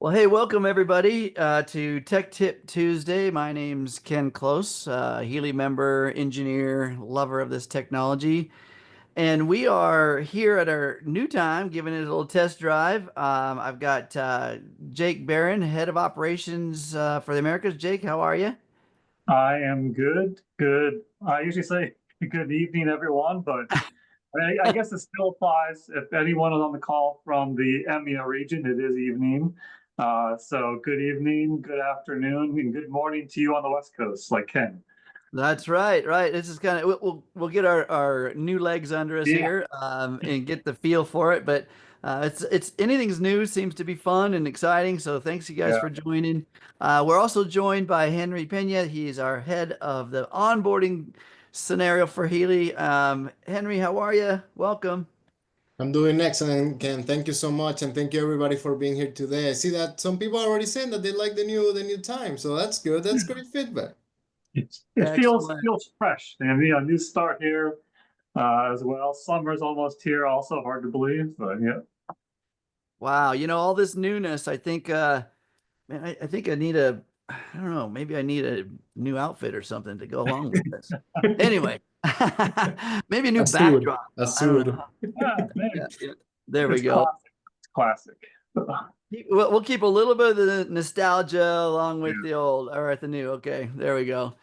Well, hey, welcome everybody to Tech Tip Tuesday. My name's Ken Close, Healy member, engineer, lover of this technology. And we are here at our new time, giving it a little test drive. I've got Jake Barron, head of operations for the Americas. Jake, how are you? I am good. Good. I usually say good evening, everyone, but I guess it still applies. If anyone is on the call from the EMEA region, it is evening. So good evening, good afternoon, and good morning to you on the West Coast, like Ken. That's right, right. This is kind of we'll get our new legs under us Yeah, here and get the feel for it. But it's anything's new seems to be fun and exciting. So thanks you guys yeah. for joining. We're also joined by Henry Pena. He's our head of the onboarding scenario for Healy. Henry, how are you? Welcome. I'm doing excellent, Ken. Thank you so much, and thank you everybody for being here today. I see that some people are already saying that they like the new time, so that's good. That's great feedback. It feels Excellent. feels fresh, and new start here as well. Summer's almost here, also hard to believe, but yeah. Wow, all this newness. I think man, I think I need I don't know, maybe I need a new outfit or something to go along with this. Anyway, maybe a new A suit, backdrop. a I don't suit. know. Yeah, man, Yeah, yeah. There we it's go. classic. It's classic. We'll keep a little bit of the nostalgia along with Yeah. the old or the new. Okay, there we go.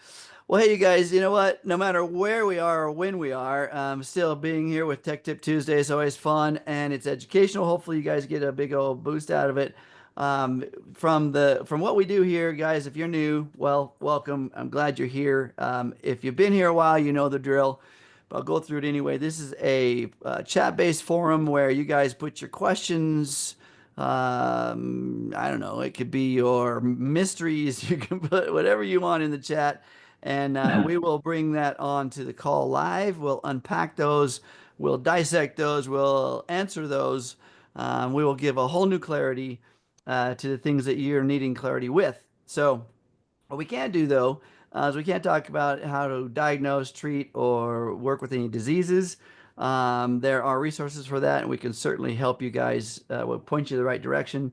Well, hey, you guys, you know what? No matter where we are or when we are, still being here with Tech Tip Tuesday is always fun and it's educational. Hopefully, you guys get a big old boost out of it. Um, from what we do here, guys, if you're new, well, welcome. I'm glad you're here. If you've been here a while, you know the drill. But I'll go through it anyway. This is a chat-based forum where you guys put your questions. I don't know. It could be your mysteries. You can put whatever you want in the chat and we will bring that on to the call live. We'll unpack those, we'll dissect those, we'll answer those. We will give a whole new clarity to the things that you're needing clarity with. So, what we can't do though is we can't talk about how to diagnose, treat, or work with any diseases. There are resources for that, and we can certainly help you guys. We'll point you the right direction.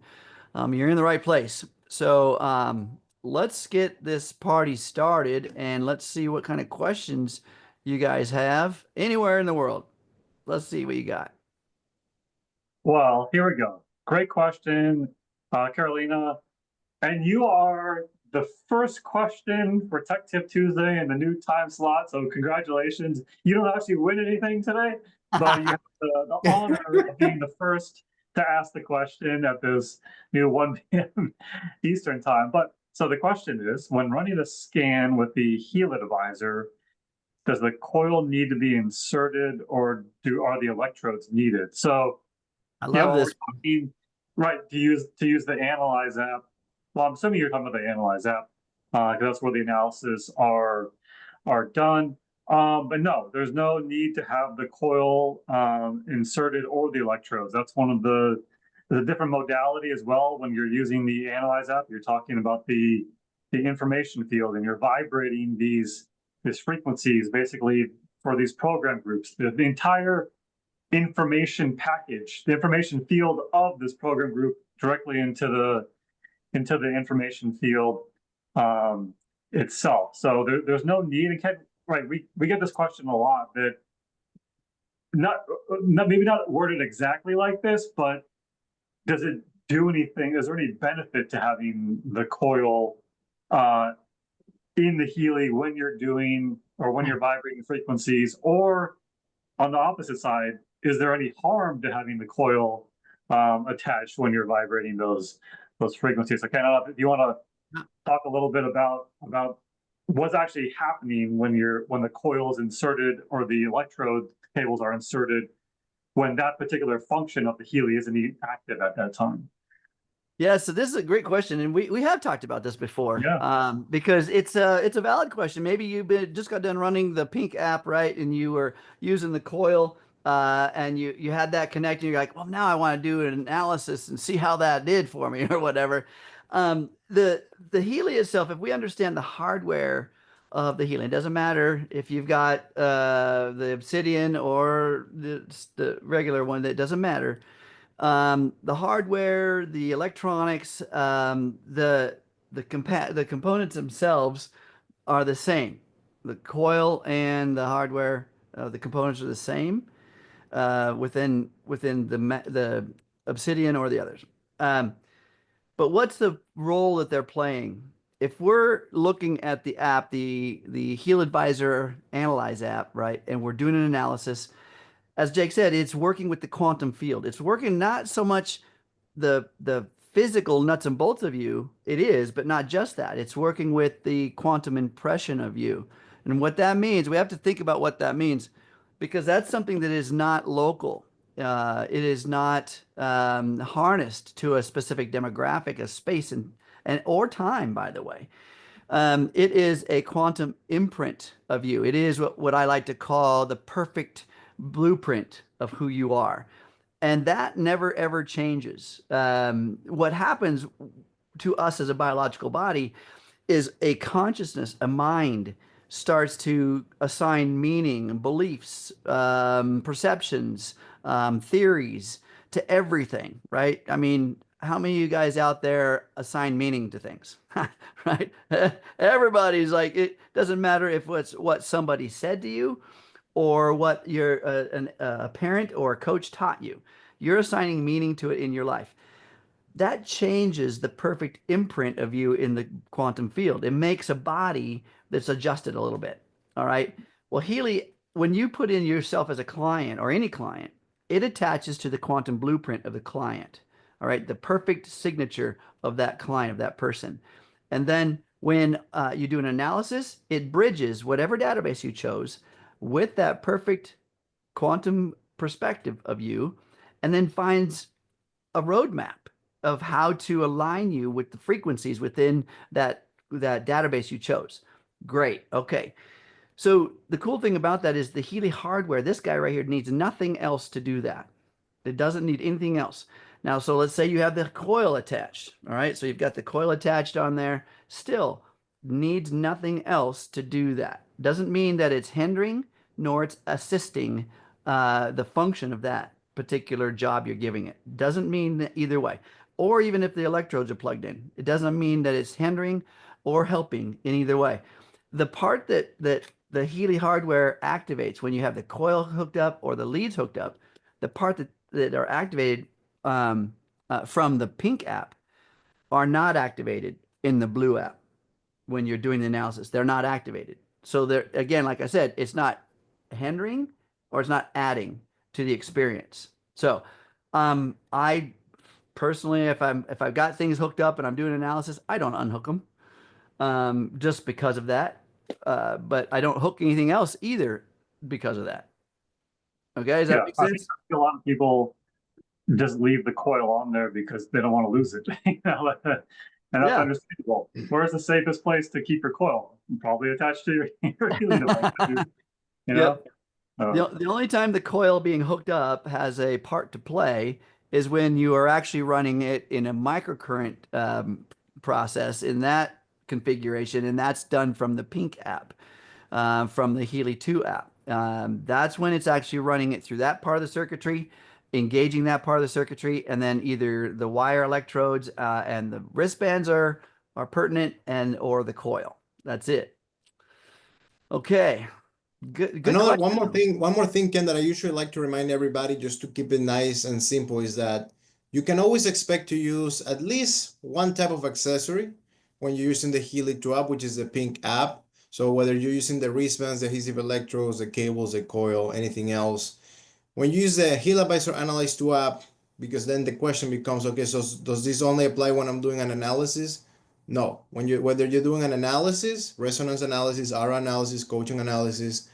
You're in the right place. So let's get this party started and let's see what kind of questions you guys have anywhere in the world. Let's see what you got. Well, here we go. Great question, Carolina. And you are the first question for Tech Tip Tuesday in the new time slot. So congratulations. You don't actually win anything today, but you have the honor of being the first to ask the question at this new 1 p.m. Eastern time. But so the question is, when running a scan with the HealAdvisor, does the coil need to be inserted or are the electrodes needed? So I yeah, love well, we're this. talking right to use the Analyze app. Well, I'm assuming you're talking about the Analyze app, because that's where the analysis are done. But no, there's no need to have the coil inserted or the electrodes. That's one of the different modality as well. When you're using the Analyze app, you're talking about the information field, and you're vibrating these frequencies basically for these program groups. The entire information package, the information field of this program group directly into the information field itself. So there's no need. And right, we get this question a lot that not maybe not worded exactly like this, but does it do anything? Is there any benefit to having the coil uh, in the Healy when you're doing or when you're vibrating frequencies, or on the opposite side, is there any harm to having the coil attached when you're vibrating those frequencies? Okay, if you want to talk a little bit about what's actually happening when the coil is inserted or the electrode cables are inserted when that particular function of the Healy isn't active at that time. Yeah, so this is a great question, and we have talked about this before, Yeah. because it's a valid question. Maybe just got done running the Pink app, right, and you were using the coil, and you had that connected. You're like, well, now I want to do an analysis and see how that did for me, or whatever. The Healy itself, if we understand the hardware of the Healy, it doesn't matter if you've got the Obsidian or the regular one. That doesn't matter. The hardware, the electronics, the components themselves are the same. The coil and the hardware, the components are the same within the Obsidian or the others. Um, but what's the role that they're playing? If we're looking at the app, the HealAdvisor Analyze app, right, and we're doing an analysis, as Jake said, it's working with the quantum field. It's working not so much the physical nuts and bolts of you, it is, but not just that. It's working with the quantum impression of you. And what that means, we have to think about what that means because that's something that is not local. It is not harnessed to a specific demographic, a space and or time, by the way. It is a quantum imprint of you. It is what I like to call the perfect blueprint of who you are. And that never ever changes. What happens to us as a biological body is a consciousness, a mind starts to assign meaning, beliefs, perceptions, theories to everything, right? I mean, how many of you guys out there assign meaning to things, right? Everybody's like, it doesn't matter if it's what somebody said to you or what a parent or a coach taught you. You're assigning meaning to it in your life. That changes the perfect imprint of you in the quantum field. It makes a body that's adjusted a little bit. All right. Well, Healy, when you put in yourself as a client or any client, it attaches to the quantum blueprint of the client. All right. The perfect signature of that client, of that person. And then when you do an analysis, it bridges whatever database you chose with that perfect quantum perspective of you, and then finds a roadmap of how to align you with the frequencies within that database you chose. Great. Okay. So the cool thing about that is the Healy hardware, this guy right here needs nothing else to do that. It doesn't need anything else. Now, so let's say you have the coil attached. All right. So you've got the coil attached on there. Still needs nothing else to do that. Doesn't mean that it's hindering nor it's assisting the function of that particular job you're giving it. Doesn't mean that either way. Or even if the electrodes are plugged in, it doesn't mean that it's hindering or helping in either way. The part that the Healy hardware activates when you have the coil hooked up or the leads hooked up, the part that are activated from the pink app are not activated in the blue app when you're doing the analysis. They're not activated. So they're, again, like I said, it's not hindering or it's not adding to the experience. So I personally, if I've got things hooked up and I'm doing analysis, I don't unhook them just because of that. But I don't hook anything else either because of that. Okay, does that make I think sense? a lot of people just leave the coil on there because they don't want to lose it. And that's Yeah. understandable. Where's the safest place to keep your coil? Probably attached to your healing device. You know? Yep. The only time the coil being hooked up has a part to play is when you are actually running it in a microcurrent process in that configuration, and that's done from the Pink app, from the Healy 2 app. That's when it's actually running it through that part of the circuitry, engaging that part of the circuitry, and then either the wire electrodes and the wristbands are pertinent, and or the coil. That's it. Okay. Good question. One more thing, Ken, that I usually like to remind everybody just to keep it nice and simple is that you can always expect to use at least one type of accessory when you're using the Healy 2 app, which is the pink app. So whether you're using the wristbands, the adhesive electrodes, the cables, the coil, anything else, when you use the HealAdvisor Analyse 2 app, because then the question becomes, okay, so does this only apply when I'm doing an analysis? No. Whether you're doing an analysis, resonance analysis, aura analysis, coaching analysis,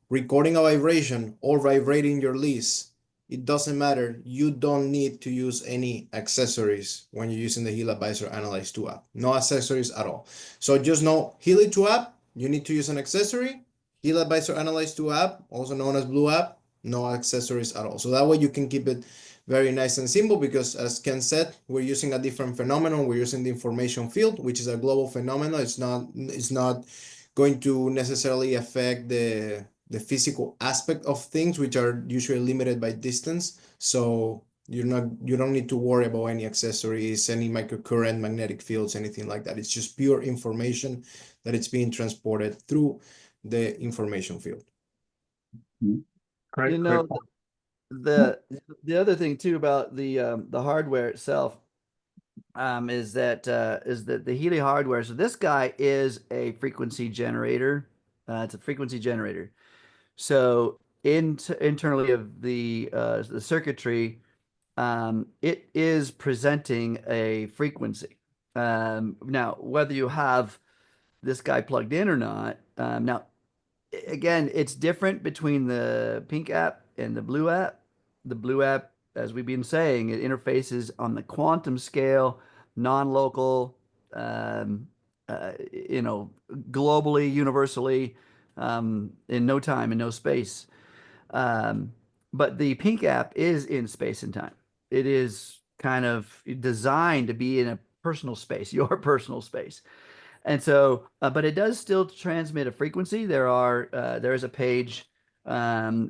recording a vibration or vibrating your leads, it doesn't matter. You don't need to use any accessories when you're using the HealAdvisor Analyse 2 app. No accessories at all. So just know Healy 2 app, you need to use an accessory. HealAdvisor Analyse 2 app, also known as Blue app, no accessories at all. So that way you can keep it very nice and simple because as Ken said, we're using a different phenomenon. We're using the information field, which is a global phenomenon. It's not going to necessarily affect the physical aspect of things, which are usually limited by distance. So You don't need to worry about any accessories, any microcurrent, magnetic fields, anything like that. It's just pure information that it's being transported through the information field. Great, You great know, point. the other thing too about the hardware itself is that the Healy hardware. So this guy is a frequency generator. It's a frequency generator. So internally of the circuitry, it is presenting a frequency. Now, whether you have this guy plugged in or not, now again, it's different between the pink app and the blue app. The blue app, as we've been saying, it interfaces on the quantum scale, non-local, you know, globally, universally, in no time and no space. Um, but the pink app is in space and time. It is kind of designed to be in a personal space, your personal space. And so, but it does still transmit a frequency. There is a page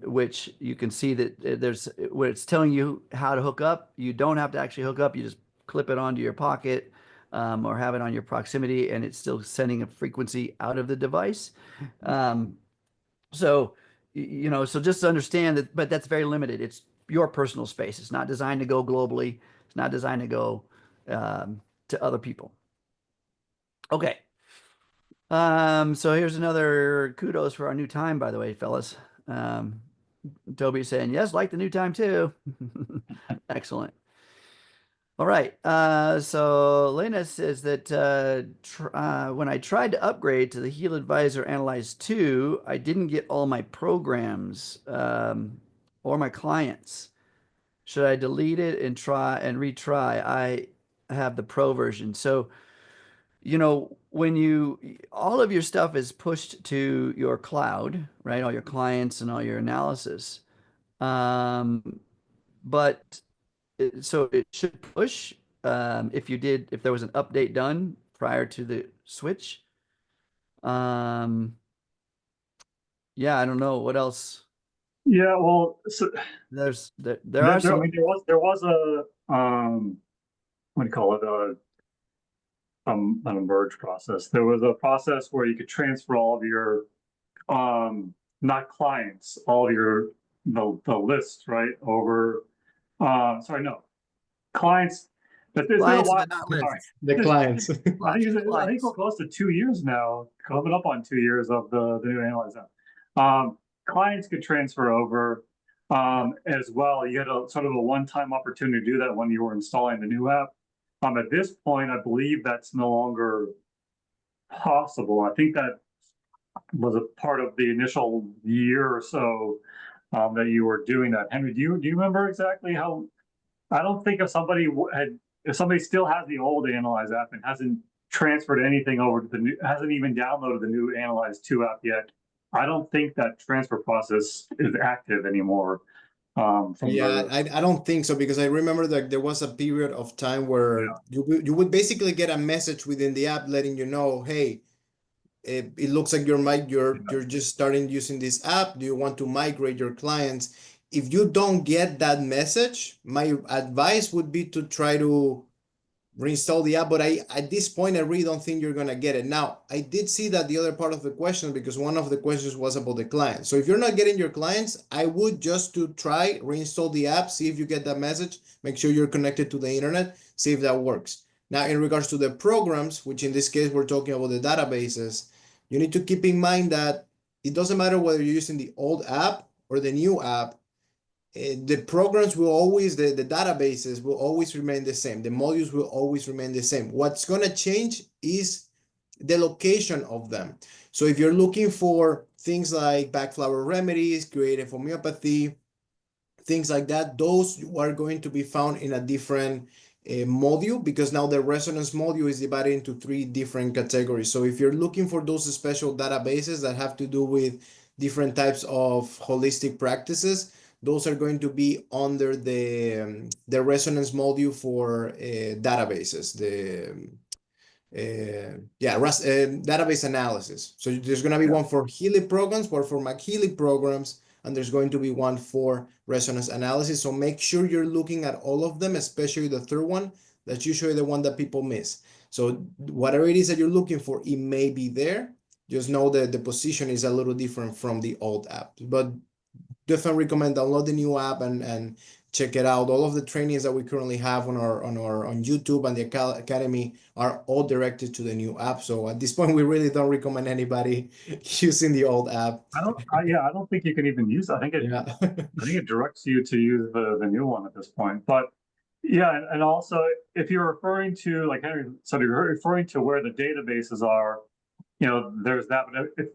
which you can see that there's where it's telling you how to hook up. You don't have to actually hook up. You just clip it onto your pocket or have it on your proximity, and it's still sending a frequency out of the device. Um, so, you know, so just understand that, but that's very limited. It's your personal space. It's not designed to go globally. It's not designed to go to other people. Okay. So here's another kudos for our new time, by the way, fellas. Um, Toby's saying, yes, like the new time too. Excellent. All right. So Lena says that when I tried to upgrade to the HealAdvisor Analyze 2, I didn't get all my programs or my clients. Should I delete it and try and retry? I have the pro version. So you know, when all of your stuff is pushed to your cloud, right? All your clients and all your analysis. Um, but so it should push if there was an update done prior to the switch. Um, yeah, I don't know what else. Yeah, well, so There are I some mean, there was a what do you call it? An merge process. There was a process where you could transfer all of your not clients, all of your the lists, right, over sorry, no, clients. But it's been a clients while. but not Sorry. lists. The clients. I think we're close to 2 years now, coming up on 2 years of the new Analyze app. Clients could transfer over as well. You had a sort of a one-time opportunity to do that when you were installing the new app. At this point, I believe that's no longer possible. I think that was a part of the initial year or so that you were doing that. Henry, do you remember exactly how? I don't think if somebody still has the old Analyze app and hasn't transferred anything over to the new, hasn't even downloaded the new Analyze 2 app yet, I don't think that transfer process is active anymore. Yeah, I don't think so, because I remember that there was a period of time where you would basically get a message within the app letting you know, hey, it looks like you're just starting using this app. Do you want to migrate your clients? If you don't get that message, my advice would be to try to reinstall the app. But at this point, I really don't think you're gonna get it. Now, I did see that the other part of the question, because one of the questions was about the client. So if you're not getting your clients, I would just to try reinstall the app, see if you get that message, make sure you're connected to the internet, see if that works. Now, in regards to the programs, which in this case we're talking about the databases, you need to keep in mind that it doesn't matter whether you're using the old app or the new app. The programs will always, the databases will always remain the same. The modules will always remain the same. What's going to change is the location of them. So if you're looking for things like backflower remedies, creative homeopathy, things like that, those are going to be found in a different module, because now the resonance module is divided into 3 different categories. So if you're looking for those special databases that have to do with different types of holistic practices, those are going to be under the resonance module for databases, database analysis. So there's going to be one for Healy programs, one for MagHealy programs, and there's going to be one for resonance analysis. So make sure you're looking at all of them, especially the third one. That's usually the one that people miss. So whatever it is that you're looking for, it may be there. Just know that the position is a little different from the old app. But definitely recommend download the new app and check it out. All of the trainings that we currently have on YouTube and the Academy are all directed to the new app. So at this point, we really don't recommend anybody using the old app. I don't think you can even use it. I think it directs you to use the new one at this point. But yeah, and also if you're referring to, like Henry said, you're referring to where the databases are, there's that.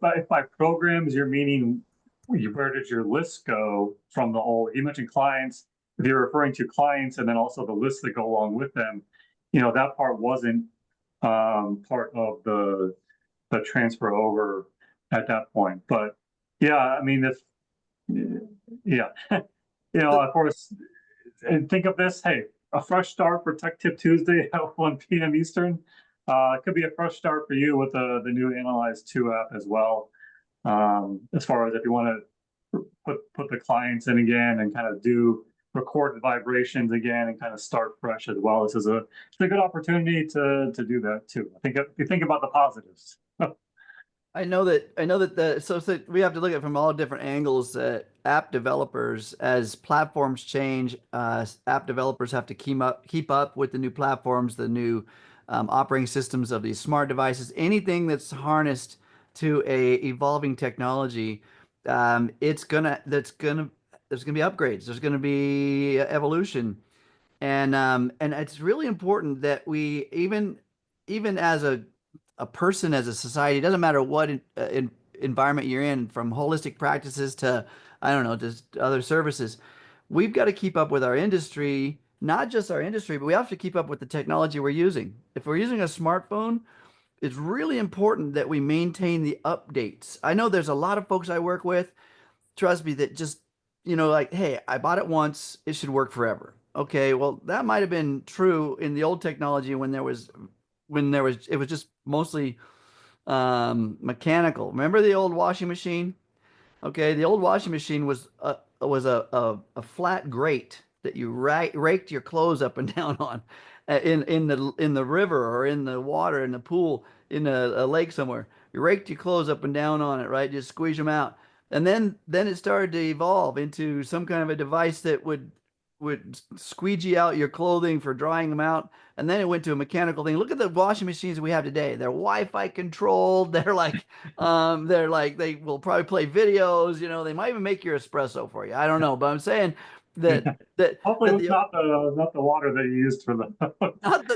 But if by programs you're meaning where did your list go from the old? You mentioned clients. If you're referring to clients and then also the lists that go along with them, that part wasn't part of the transfer over at that point. But yeah, I mean, of course, and think of this, hey, a fresh start for Tech Tip Tuesday at 1 p.m. Eastern. It could be a fresh start for you with the new Analyze 2 app as well. As far as if you want to put the clients in again and kind of do recorded vibrations again and kind of start fresh as well. This is it's a good opportunity to do that too. I think if you think about the positives. I know that so we have to look at it from all different angles. App developers, as platforms change, app developers have to keep up with the new platforms, the new operating systems of these smart devices. Anything that's harnessed to a evolving technology, there's gonna be upgrades. There's gonna be evolution, and it's really important that we even as a person, as a society, it doesn't matter what environment you're in, from holistic practices to, I don't know, just other services. We've got to keep up with our industry, not just our industry, but we have to keep up with the technology we're using. If we're using a smartphone, it's really important that we maintain the updates. I know there's a lot of folks I work with, trust me, that just, like, hey, I bought it once, it should work forever. Okay, well, that might have been true in the old technology when it was just mostly mechanical. Remember the old washing machine? Okay, the old washing machine was a flat grate that you raked your clothes up and down on in the river or in the water in the pool in a lake somewhere. You raked your clothes up and down on it, right? Just squeeze them out. And then it started to evolve into some kind of a device that would squeegee out your clothing for drying them out. And then it went to a mechanical thing. Look at the washing machines we have today. They're Wi-Fi controlled. They're like they will probably play videos. They might even make your espresso for you. I don't know, but I'm saying that Hopefully it's not the water that you used for the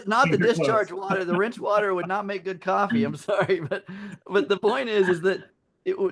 not the discharge water. The rinse water would not make good coffee. I'm sorry, but the point is that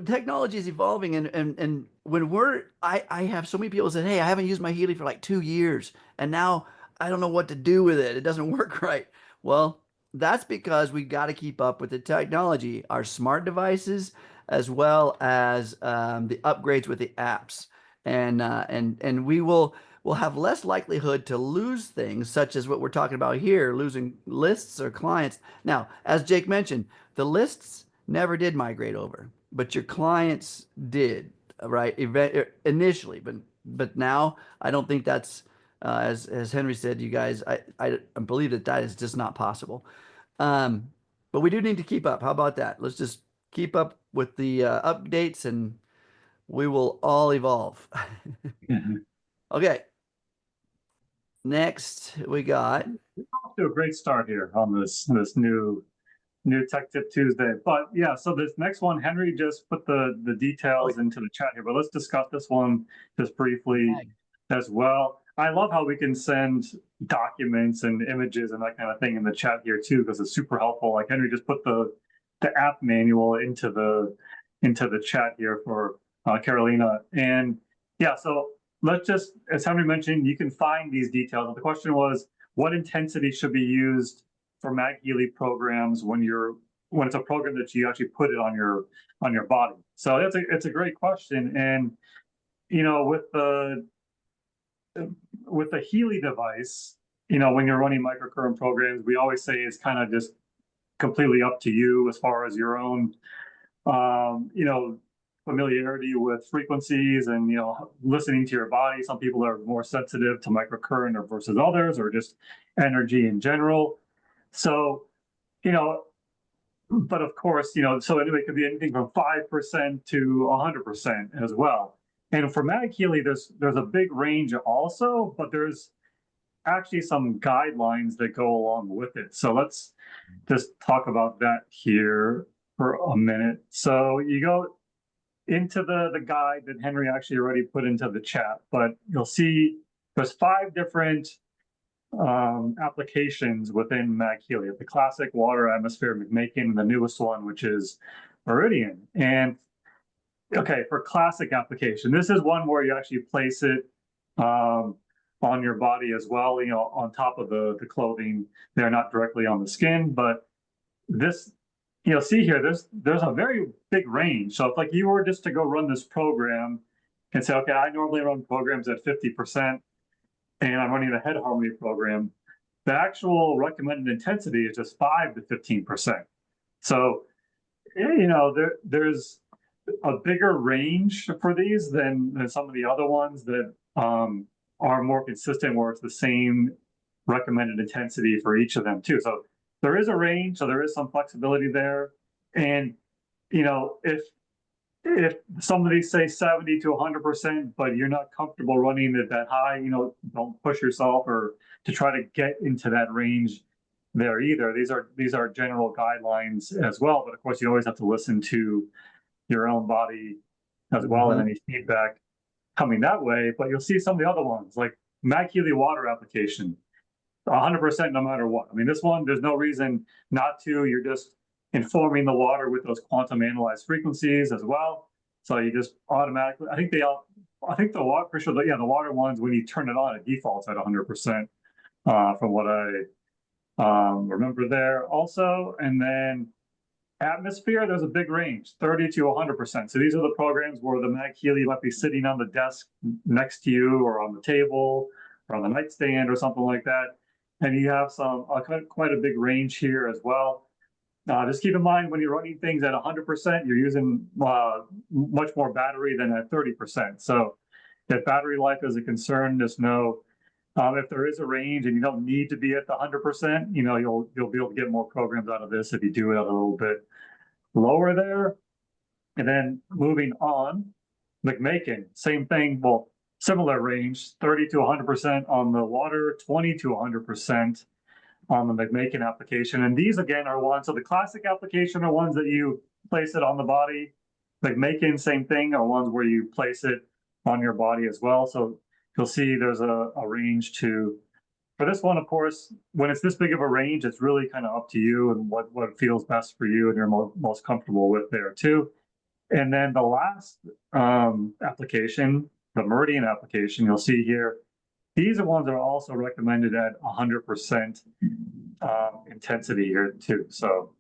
technology is evolving, and when I have so many people say, hey, I haven't used my Healy for like 2 years, and now I don't know what to do with it. It doesn't work right. Well, that's because we got to keep up with the technology, our smart devices, as well as the upgrades with the apps, and we'll have less likelihood to lose things, such as what we're talking about here, losing lists or clients. Now, as Jake mentioned, the lists never did migrate over, but your clients did, right? Initially, but now I don't think that's as Henry said, you guys, I believe that is just not possible. But we do need to keep up. How about that? Let's just keep up with the updates, and we will all evolve. Okay. Next, we got. Off to a great start here on this new Tech Tip Tuesday. But yeah, so this next one, Henry just put the details into the chat here, but let's discuss this one just briefly as well. I love how we can send documents and images and that kind of thing in the chat here too, because it's super helpful. Like Henry just put the app manual into the chat here for Carolina. And yeah, so let's just, as Henry mentioned, you can find these details. The question was, what intensity should be used for MagHealy programs when it's a program that you actually put it on your body? So it's a great question. And with the Healy device, when you're running microcurrent programs, we always say it's kind of just completely up to you as far as your own familiarity with frequencies and, you know, listening to your body. Some people are more sensitive to microcurrent or versus others, or just energy in general. So, you know, but of course, you know, so anyway, it could be anything from 5% to 100% as well. And for MagHealy, there's a big range also, but there's actually some guidelines that go along with it. So let's just talk about that here for a minute. So you go into the guide that Henry actually already put into the chat, but you'll see there's 5 different applications within MagHealy: the classic, water, atmosphere, McMakin, and the newest one, which is Meridian. And okay, for classic application, this is one where you actually place it on your body as well, you know, on top of the clothing. They're not directly on the skin, but this, you know, see here, there's a very big range. So if like you were just to go run this program and say, okay, I normally run programs at 50%, and I'm running a head harmony program, the actual recommended intensity is just 5 to 15%. So, you know, there's a bigger range for these than some of the other ones that are more consistent, where it's the same recommended intensity for each of them too. So there is a range, so there is some flexibility there. And, you know, if somebody say 70 to 100%, but you're not comfortable running it that high, you know, don't push yourself or to try to get into that range there either. These are general guidelines as well, but of course you always have to listen to your own body as well, and any feedback coming that way. But you'll see some of the other ones, like MagHealy water application, 100% no matter what. I mean, this one, there's no reason not to. You're just informing the water with those quantum analyzed frequencies as well. So you just automatically, I think the water, for sure, the water ones, when you turn it on, it defaults at 100%, from what I remember there also. And then atmosphere, there's a big range, 30 to 100%. So these are the programs where the MagHealy might be sitting on the desk next to you, or on the table, or on the nightstand, or something like that. And you have some quite a big range here as well. Just keep in mind, when you're running things at 100%, you're using much more battery than at 30%. So if battery life is a concern, just know if there is a range and you don't need to be at the 100%, you know, you'll be able to get more programs out of this if you do it a little bit lower there. And then moving on, McMakin, same thing. Well, similar range, 30 to 100% on the water, 20 to 100% on the McMakin application. And these again are ones, so the classic application are ones that you place it on the body. McMakin, same thing, are ones where you place it on your body as well. So you'll see there's a range to, for this one, of course, when it's this big of a range, it's really kind of up to you and what feels best for you and you're most comfortable with there too. And then the last application, the Meridian application, you'll see here, these are ones that are also recommended at 100% intensity here too. So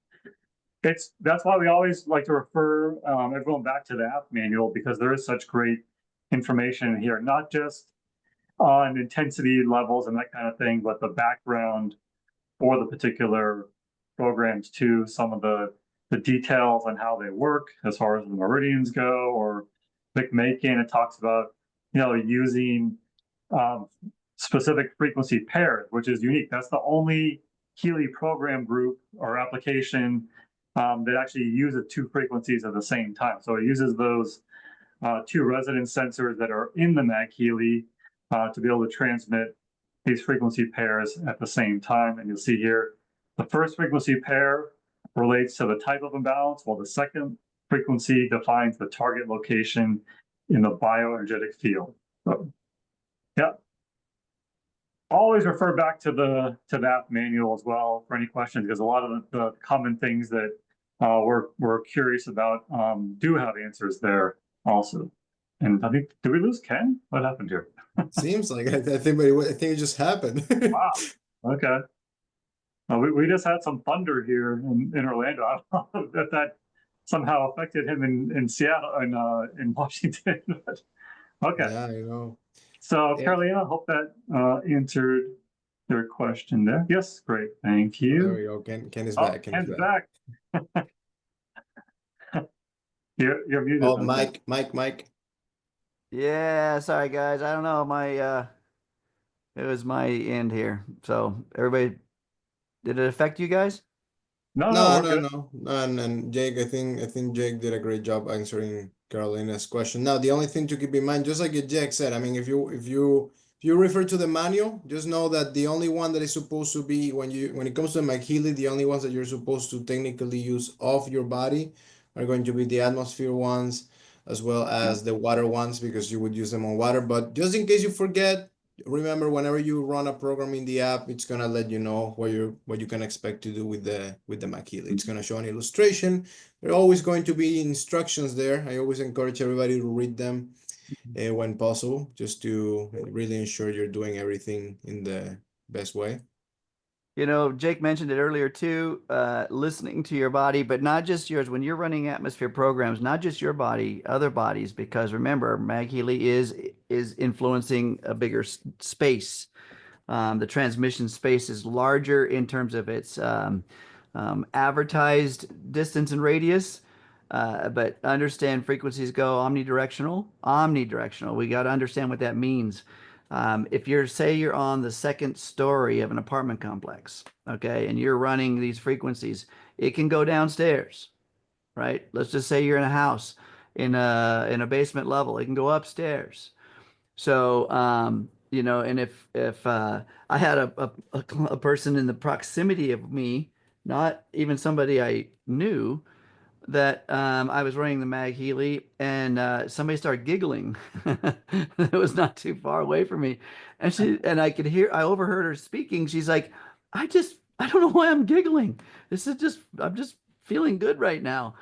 that's why we always like to refer everyone back to the app manual, because there is such great information here, not just on intensity levels and that kind of thing, but the background for the particular programs too, some of the details on how they work as far as the meridians go, or McMakin, it talks about, you know, using specific frequency pairs, which is unique. That's the only Healy program group or application that actually uses 2 frequencies at the same time. So it uses those 2 resonance sensors that are in the MagHealy to be able to transmit these frequency pairs at the same time. And you'll see here, the first frequency pair relates to the type of imbalance, while the second frequency defines the target location in the bioenergetic field. So, yeah. Always refer back to the app manual as well for any questions, because a lot of the common things that we're curious about do have answers there also. And I think, did we lose Ken? What happened here? Seems like I think it just happened. Wow. Okay. We just had some thunder here in Orlando. I don't know if that somehow affected him in Seattle and in Washington. Okay. Yeah, I know. So Carolina, I hope that answered your question there. Yes, great. Thank you. There we go. Ken is back. Ken's back. You're muted, Oh, Vincent. Mike. Yeah, sorry guys. I don't know. It was my end here. So everybody, did it affect you guys? No, no, No, we're no, good. no. And Jake, I think Jake did a great job answering Carolina's question. Now, the only thing to keep in mind, just like Jake said, I mean, if you refer to the manual, just know that the only one that is supposed to be when it comes to MagHealy, the only ones that you're supposed to technically use off your body are going to be the atmosphere ones as well Yeah. as the water ones because you would use them on water. But just in case you forget, remember whenever you run a program in the app, it's gonna let you know what you can expect to do with the MagHealy. It's gonna show an illustration. There are always going to be instructions there. I always encourage everybody to read them when possible, just to really ensure you're doing everything in the best way. You know, Jake mentioned it earlier too, listening to your body, but not just yours. When you're running atmosphere programs, not just your body, other bodies, because remember, MagHealy is influencing a bigger space. The transmission space is larger in terms of its advertised distance and radius, but understand frequencies go omnidirectional. Omnidirectional. We got to understand what that means. If you're, say, you're on the second story of an apartment complex, okay, and you're running these frequencies, it can go downstairs, right? Let's just say you're in a house in a basement level, it can go upstairs. So, and if I had a person in the proximity of me, not even somebody I knew, that I was running the MagHealy, and somebody started giggling. It was not too far away from me, and I overheard her speaking. She's like, I don't know why I'm giggling. I'm just feeling good right now.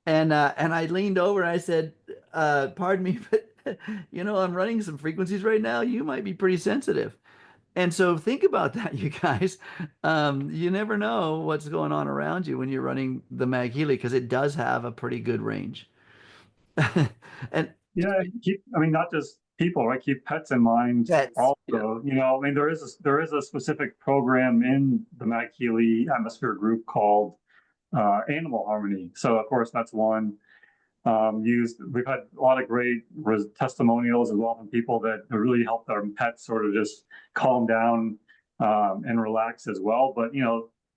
And I leaned over and I said, pardon me, but I'm running some frequencies right now. You might be pretty sensitive. And so think about that, you guys. You never know what's going on around you when you're running the MagHealy because it does have a pretty good range. And Yeah, I mean, not just people, right? Keep pets in mind pets, yeah. also. I mean, there is a specific program in the MagHealy Atmosphere group called Animal Harmony. So of course that's one used. We've had a lot of great testimonials as well from people that really help their pets sort of just calm down and relax as well. But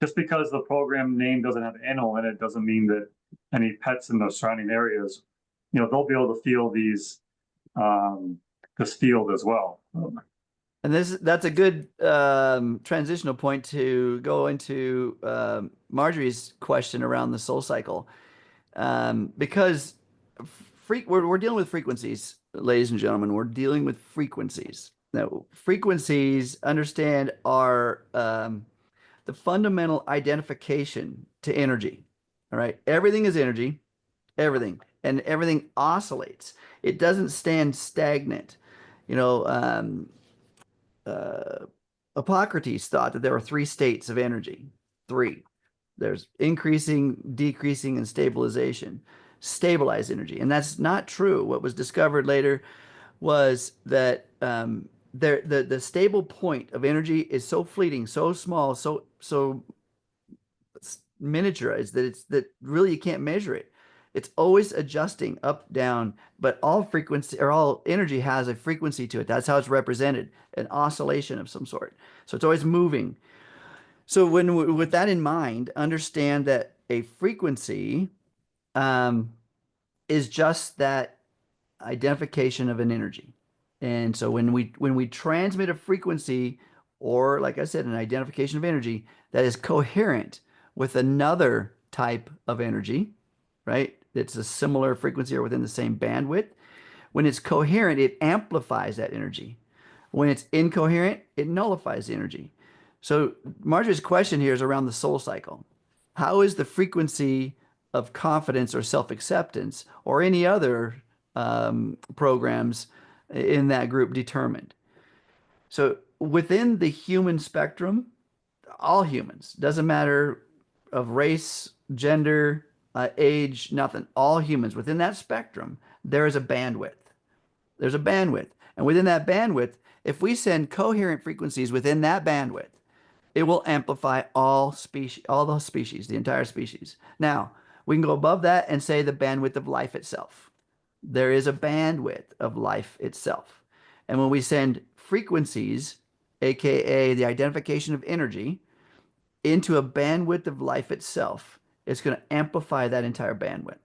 just because the program name doesn't have animal in it doesn't mean that any pets in the surrounding areas, they'll be able to feel this field as well. And that's a good transitional point to go into Marjorie's question around the soul cycle. Because we're dealing with frequencies, ladies and gentlemen. We're dealing with frequencies. Now, frequencies, understand, are the fundamental identification to energy. All right. Everything is energy, everything, and everything oscillates. It doesn't stand stagnant. You know, uh, Hippocrates thought that there were three states of energy. Three. There's increasing, decreasing, and stabilization. Stabilized energy. And that's not true. What was discovered later was that the stable point of energy is so fleeting, so small, so miniaturized that really you can't measure it. It's always adjusting up, down, but all frequency or all energy has a frequency to it. That's how it's represented, an oscillation of some sort. So it's always moving. So with that in mind, understand that a frequency um, is just that identification of an energy. And so when we transmit a frequency, or like I said, an identification of energy that is coherent with another type of energy, right? It's a similar frequency or within the same bandwidth. When it's coherent, it amplifies that energy. When it's incoherent, it nullifies the energy. So Marjorie's question here is around the soul cycle. How is the frequency of confidence or self-acceptance or any other programs in that group determined? So within the human spectrum, all humans, doesn't matter of race, gender, age, nothing, all humans within that spectrum, there is a bandwidth. There's a bandwidth. And within that bandwidth, if we send coherent frequencies within that bandwidth, it will amplify all species, all the species, the entire species. Now, We can go above that and say the bandwidth of life itself. There is a bandwidth of life itself. And when we send frequencies, aka the identification of energy, into a bandwidth of life itself, it's going to amplify that entire bandwidth.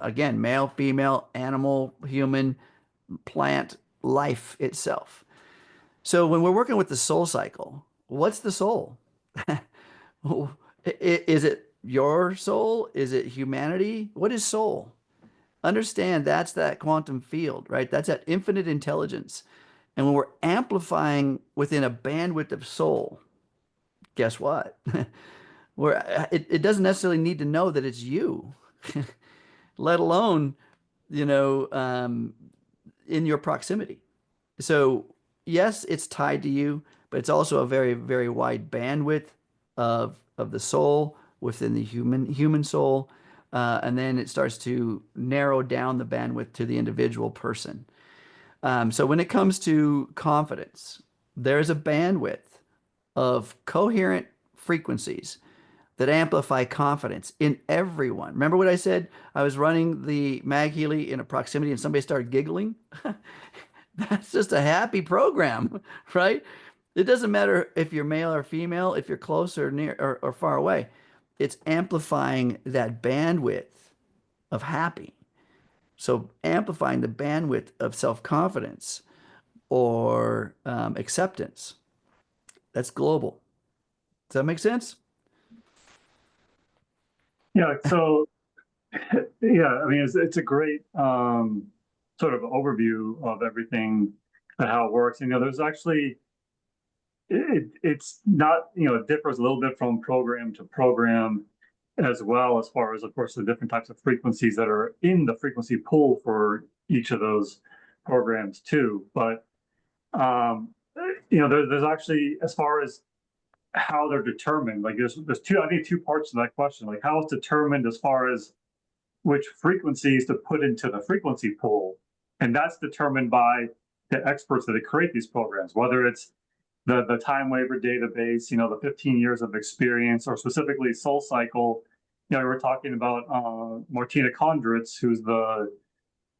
Again, male, female, animal, human, plant, life itself. So when we're working with the soul cycle, what's the soul? Is it your soul? Is it humanity? What is soul? Understand that's that quantum field, right? That's that infinite intelligence. And when we're amplifying within a bandwidth of soul, guess what? It doesn't necessarily need to know that it's you, let alone, you know, in your proximity. So yes, it's tied to you, but it's also a very, very wide bandwidth of the soul within the human soul. And then it starts to narrow down the bandwidth to the individual person. So when it comes to confidence, there's a bandwidth of coherent frequencies that amplify confidence in everyone. Remember what I said? I was running the MagHealy in a proximity and somebody started giggling. That's just a happy program, right? It doesn't matter if you're male or female, if you're close or near or far away. It's amplifying that bandwidth of happy. So amplifying the bandwidth of self-confidence or acceptance. That's global. Does that make sense? Yeah. So, yeah, I mean, it's a great sort of overview of everything and how it works. You know, there's actually it's not, you know, it differs a little bit from program to program as well, as far as, of course, the different types of frequencies that are in the frequency pool for each of those programs too. But you know, there's actually, as far as how they're determined, like there's two, I think, two parts to that question, like how it's determined as far as which frequencies to put into the frequency pool, and that's determined by the experts that create these programs, whether it's the time waiver database, you know, the 15 years of experience, or specifically Soul Cycle. You know, we're talking about Martina Kondritz, who's the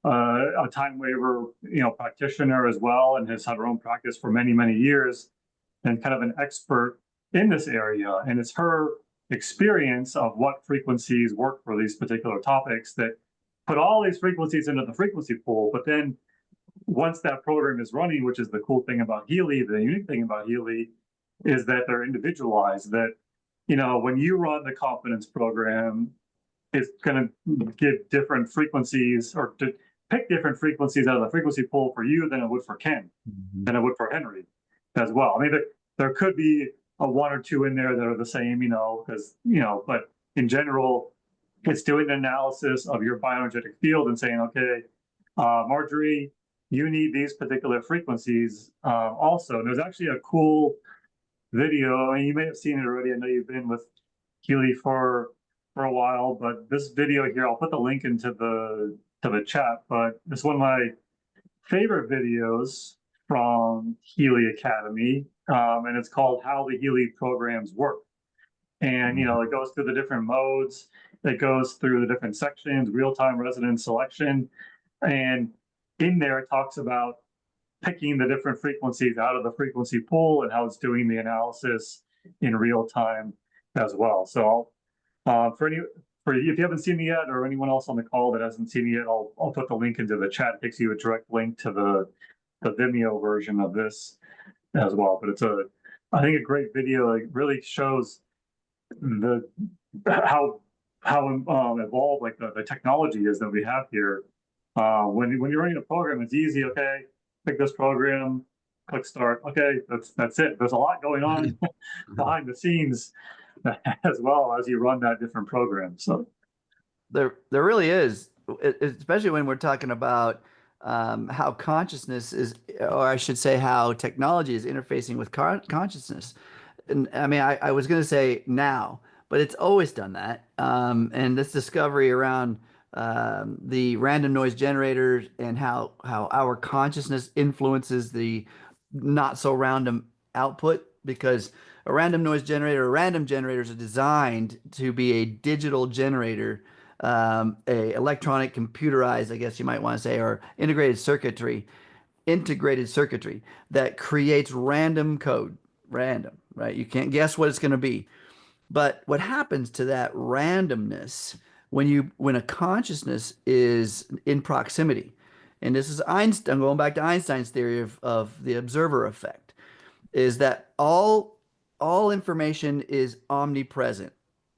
a time waiver, you know, practitioner as well, and has had her own practice for many, many years, and kind of an expert in this area. And it's her experience of what frequencies work for these particular topics that put all these frequencies into the frequency pool. But then once that program is running, which is the cool thing about Healy, the unique thing about Healy, is that they're individualized. That, you know, when you run the confidence program, it's going to give different frequencies, or to pick different frequencies out of the frequency pool for you than it would for Ken, than it would for Henry as well. I mean, there could be a one or two in there that are the same, you know, because, you know, but in general, it's doing an analysis of your bioenergetic field and saying, okay, Marjorie, you need these particular frequencies also. And there's actually a cool video, and you may have seen it already. I know you've been with Healy for a while, but this video here, I'll put the link into the chat, but it's one of my favorite videos from Healy Academy, and it's called How the Healy Programs Work. And, you know, it goes through the different modes, it goes through the different sections, real-time resonance selection, and in there it talks about picking the different frequencies out of the frequency pool and how it's doing the analysis in real time as well. So for if you haven't seen it yet, or anyone else on the call that hasn't seen it yet, I'll put the link into the chat. It takes you a direct link to the Vimeo version of this as well. But it's I think a great video. It really shows how evolved like the technology is that we have here. When you're running a program, it's easy. Okay, pick this program, click start. Okay, that's it. There's a lot going on behind the scenes as well as you run that different program. So there really is, especially when we're talking about how consciousness is, or I should say, how technology is interfacing with consciousness. And I mean, I was going to say now, but it's always done that. And this discovery around the random noise generators and how our consciousness influences the not so random output, because a random noise generator, random generators are designed to be a digital generator, a electronic computerized, I guess you might want to say, or integrated circuitry that creates random code, random, right? You can't guess what it's going to be. But what happens to that randomness when a consciousness is in proximity, and this is Einstein, going back to Einstein's theory of the observer effect, is that all information is omnipresent.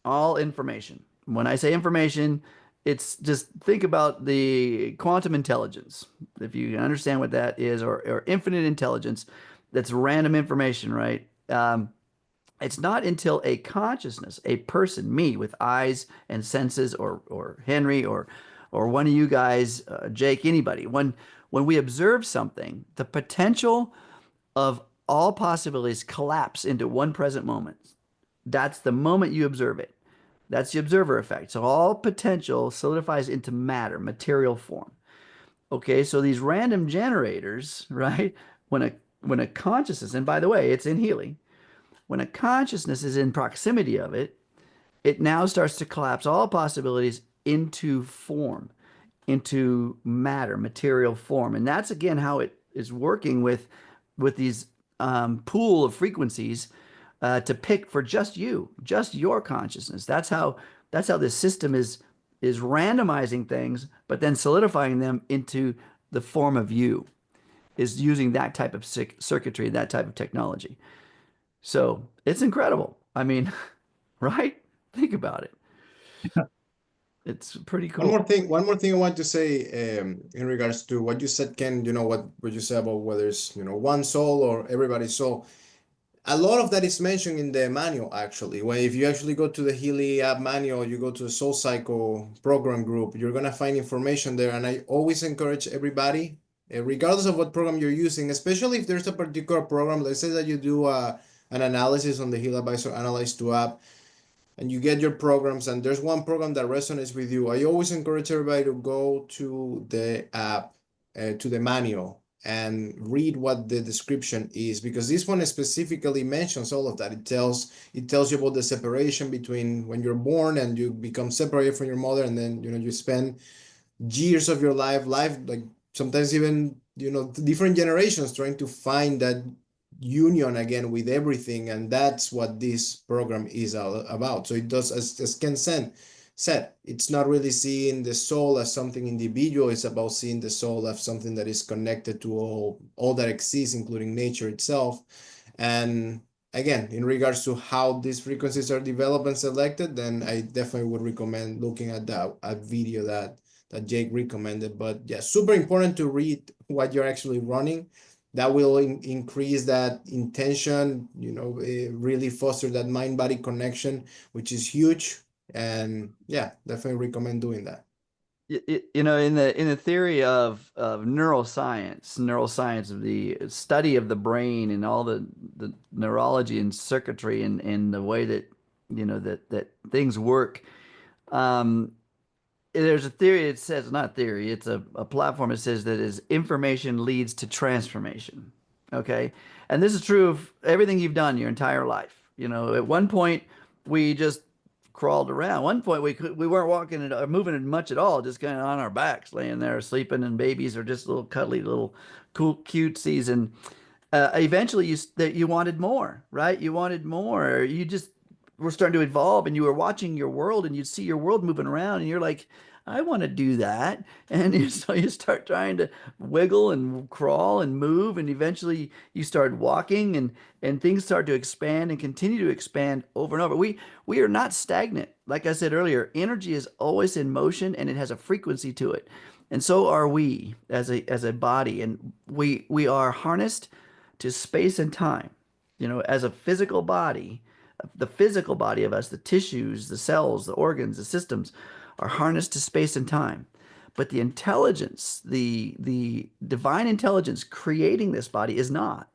All information. When I say information, it's just think about the quantum intelligence. If you understand what that is, or infinite intelligence, that's random information, right? It's not until a consciousness, a person, me with eyes and senses, or Henry, or one of you guys, Jake, anybody, when we observe something, the potential of all possibilities collapse into one present moment. That's the moment you observe it. That's the observer effect. So all potential solidifies into matter, material form. Okay, so these random generators, right? When a consciousness, and by the way, it's in Healy, when a consciousness is in proximity of it, it now starts to collapse all possibilities into form, into matter, material form. And that's again how it is working with these pool of frequencies to pick for just you, just your consciousness. That's how this system is randomizing things, but then solidifying them into the form of you, is using that type of circuitry, that type of technology. So it's incredible. I mean, right? Think about it. It's pretty cool. One more thing I want to say in regards to what you said, Ken, what you said about whether it's, one soul or everybody's soul. A lot of that is mentioned in the manual, actually. When if you actually go to the Healy app manual, you go to the Soul Cycle program group, you're gonna find information there. And I always encourage everybody, regardless of what program you're using, especially if there's a particular program, let's say that you do an analysis on the HealAdvisor Analyze 2 app, and you get your programs, and there's one program that resonates with you. I always encourage everybody to go to the app, to the manual, and read what the description is, because this one specifically mentions all of that. It tells you about the separation between when you're born and you become separated from your mother, and then you spend years of your life, like sometimes even different generations trying to find that union again with everything. And that's what this program is all about. So it does, as Ken said, it's not really seeing the soul as something individual. It's about seeing the soul as something that is connected to all that exists, including nature itself. And again, in regards to how these frequencies are developed and selected, then I definitely would recommend looking at that video that Jake recommended. But yeah, super important to read what you're actually running. That will increase that intention, really foster that mind-body connection, which is huge. And yeah, definitely recommend doing that. In the theory of neuroscience of the study of the brain and all the neurology and circuitry and the way that that things work. There's a theory. It says, not theory, it's a platform. It says that is information leads to transformation. Okay. And this is true of everything you've done your entire life. At one point we just crawled around. One point we weren't walking or moving much at all, just kind of on our backs, laying there sleeping, and babies are just little cuddly little cool cutesies. And eventually you wanted more, right? You wanted more. You just were starting to evolve, and you were watching your world, and you'd see your world moving around, and you're like, I want to do that. And so you start trying to wiggle and crawl and move, and eventually you start walking, and things start to expand and continue to expand over and over. We are not stagnant. Like I said earlier, energy is always in motion, and it has a frequency to it. And so are we as a body, and we are harnessed to space and time. As a physical body, the physical body of us, the tissues, the cells, the organs, the systems are harnessed to space and time. But the intelligence, the divine intelligence creating this body is not.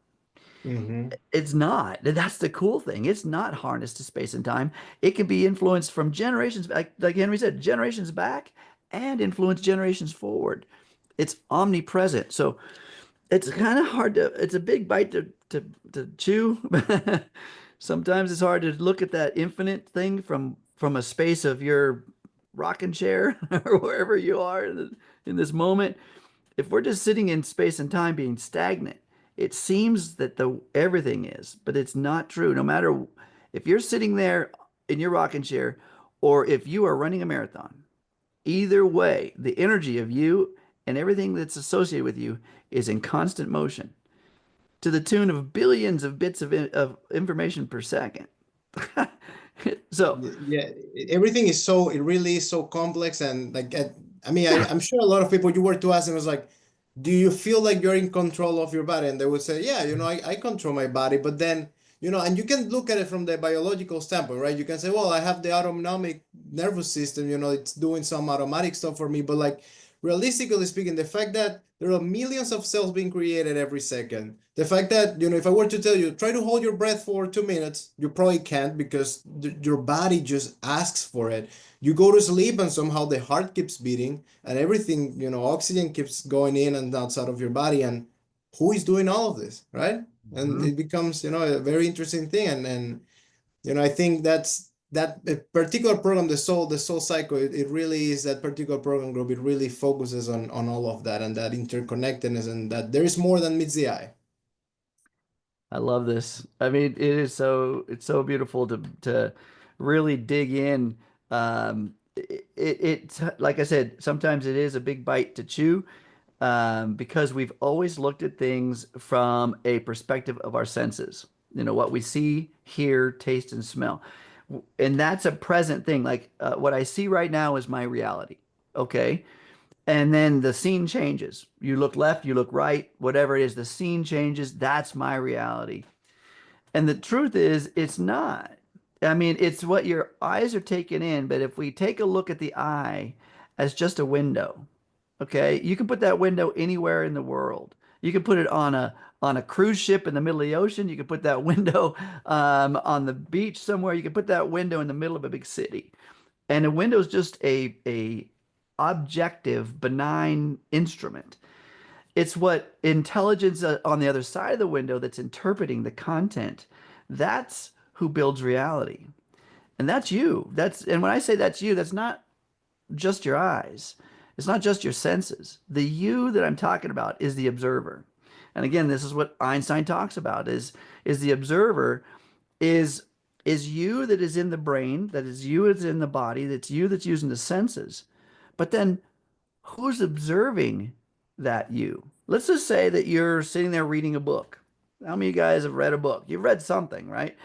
Mm-hmm. It's not. That's the cool thing. It's not harnessed to space and time. It can be influenced from generations, like Henry said, generations back, and influence generations forward. It's omnipresent. So it's kind of hard it's a big bite to chew. Sometimes it's hard to look at that infinite thing from a space of your rocking chair or wherever you are in this moment. If we're just sitting in space and time being stagnant, it seems that the everything is, but it's not true. No matter if you're sitting there in your rocking chair or if you are running a marathon, either way, the energy of you and everything that's associated with you is in constant motion to the tune of billions of bits of information per second. So, Yeah, everything is so, it really is so complex. And like, I mean, I'm sure a lot of people, you were to ask them, was like, do you feel like you're in control of your body? And they would say, yeah, I control my body. But then, and you can look at it from the biological standpoint, right? You can say, well, I have the autonomic nervous system, it's doing some automatic stuff for me. But like, realistically speaking, the fact that there are millions of cells being created every second, the fact that, if I were to tell you, try to hold your breath for 2 minutes, you probably can't because your body just asks for it. You go to sleep and somehow the heart keeps beating and everything, oxygen keeps going in and outside of your body. And who is doing all of this, right? And it becomes, a very interesting thing. And I think that particular program, the soul cycle, it really is that particular program group. It really focuses on all of that and that interconnectedness and that there is more than meets the eye. I love this. I mean, it's so beautiful to really dig in. It's like I said, sometimes it is a big bite to chew, because we've always looked at things from a perspective of our senses. What we see, hear, taste, and smell. And that's a present thing. Like what I see right now is my reality. Okay. And then the scene changes. You look left, you look right, whatever it is, the scene changes. That's my reality. And the truth is, it's not. I mean, it's what your eyes are taking in. But if we take a look at the eye as just a window, okay, you can put that window anywhere in the world. You can put it on a cruise ship in the middle of the ocean. You can put that window on the beach somewhere. You can put that window in the middle of a big city. And a window is just a objective, benign instrument. It's what intelligence on the other side of the window that's interpreting the content. That's who builds reality. And that's you. And when I say that's you, that's not just your eyes. It's not just your senses. The you that I'm talking about is the observer. And again, this is what Einstein talks about is the observer is you that is in the brain, that is you that's in the body, that's you that's using the senses. But then who's observing that you? Let's just say that you're sitting there reading a book. How many of you guys have read a book? You've read something, right?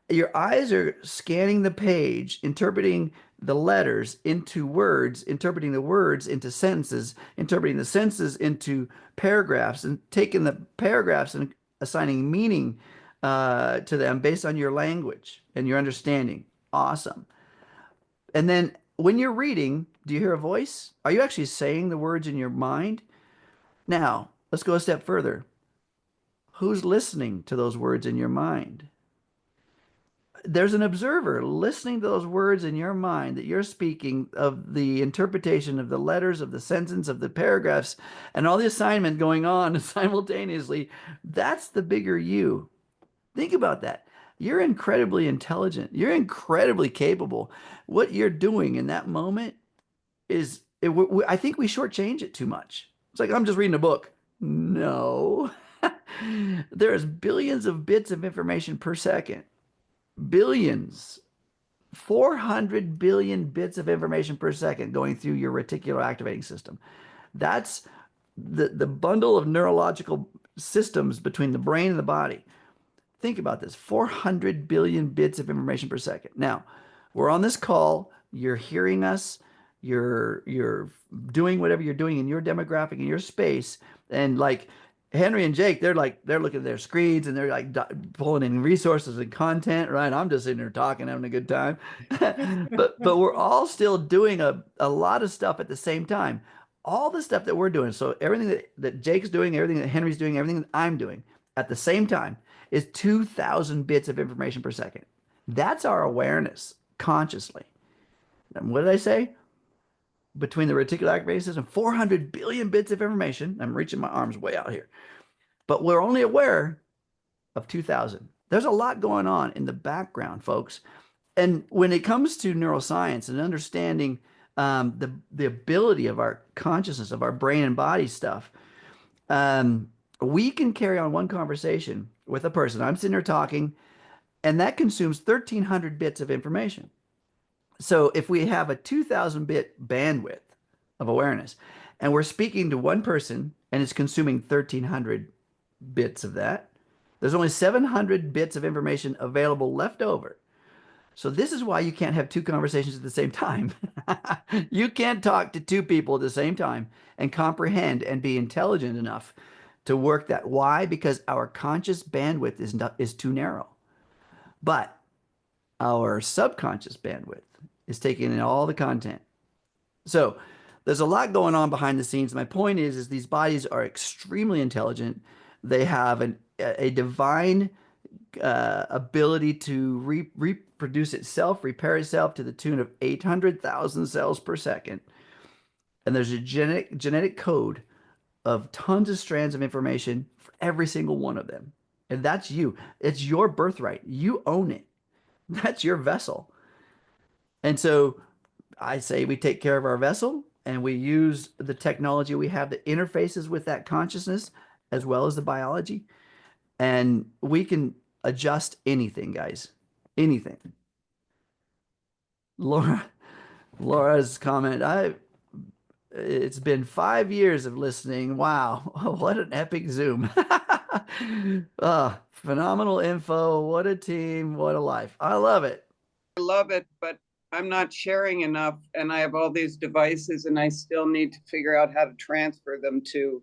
Your eyes are scanning the page, interpreting the letters into words, interpreting the words into sentences, interpreting the sentences into paragraphs, and taking the paragraphs and assigning meaning to them based on your language and your understanding. Awesome. And then when you're reading, do you hear a voice? Are you actually saying the words in your mind? Now, let's go a step further. Who's listening to those words in your mind? There's an observer listening to those words in your mind that you're speaking of the interpretation of the letters, of the sentence, of the paragraphs, and all the assignment going on simultaneously. That's the bigger you. Think about that. You're incredibly intelligent. You're incredibly capable. What you're doing in that moment I think we shortchange it too much. It's like, I'm just reading a book. No. There's billions of bits of information per second. Billions. 400 billion bits of information per second going through your reticular activating system. That's the bundle of neurological systems between the brain and the body. Think about this, 400 billion bits of information per second. Now, we're on this call, you're hearing us, you're doing whatever you're doing in your demographic, in your space, and like Henry and Jake, they're looking at their screens and they're like pulling in resources and content, right? I'm just sitting there talking, having a good time. But we're all still doing a lot of stuff at the same time. All the stuff that we're doing. So everything that Jake's doing, everything that Henry's doing, everything that I'm doing at the same time is 2,000 bits of information per second. That's our awareness consciously. And what did I say? Between the reticular activating system, 400 billion bits of information. I'm reaching my arms way out here. But we're only aware of 2,000. There's a lot going on in the background, folks. And when it comes to neuroscience and understanding the ability of our consciousness, of our brain and body stuff, we can carry on one conversation with a person. I'm sitting here talking, and that consumes 1,300 bits of information. So if we have a 2,000 bit bandwidth of awareness, and we're speaking to one person and it's consuming 1,300 bits of that, there's only 700 bits of information available left over. So this is why you can't have two conversations at the same time. You can't talk to two people at the same time and comprehend and be intelligent enough to work that. Why? Because our conscious bandwidth is too narrow. But our subconscious bandwidth is taking in all the content. So there's a lot going on behind the scenes. My point is these bodies are extremely intelligent. They have a divine ability to reproduce itself, repair itself to the tune of 800,000 cells per second. And there's a genetic code of tons of strands of information for every single one of them. And that's you. It's your birthright. You own it. That's your vessel. And so I say we take care of our vessel and we use the technology we have that interfaces with that consciousness as well as the biology. And we can adjust anything, guys. Anything. Laura's comment, it's been 5 years of listening. Wow, what an epic Zoom. Phenomenal info. What a team. What a life. I love it. I love it, but I'm not sharing enough, and I have all these devices, and I still need to figure out how to transfer them to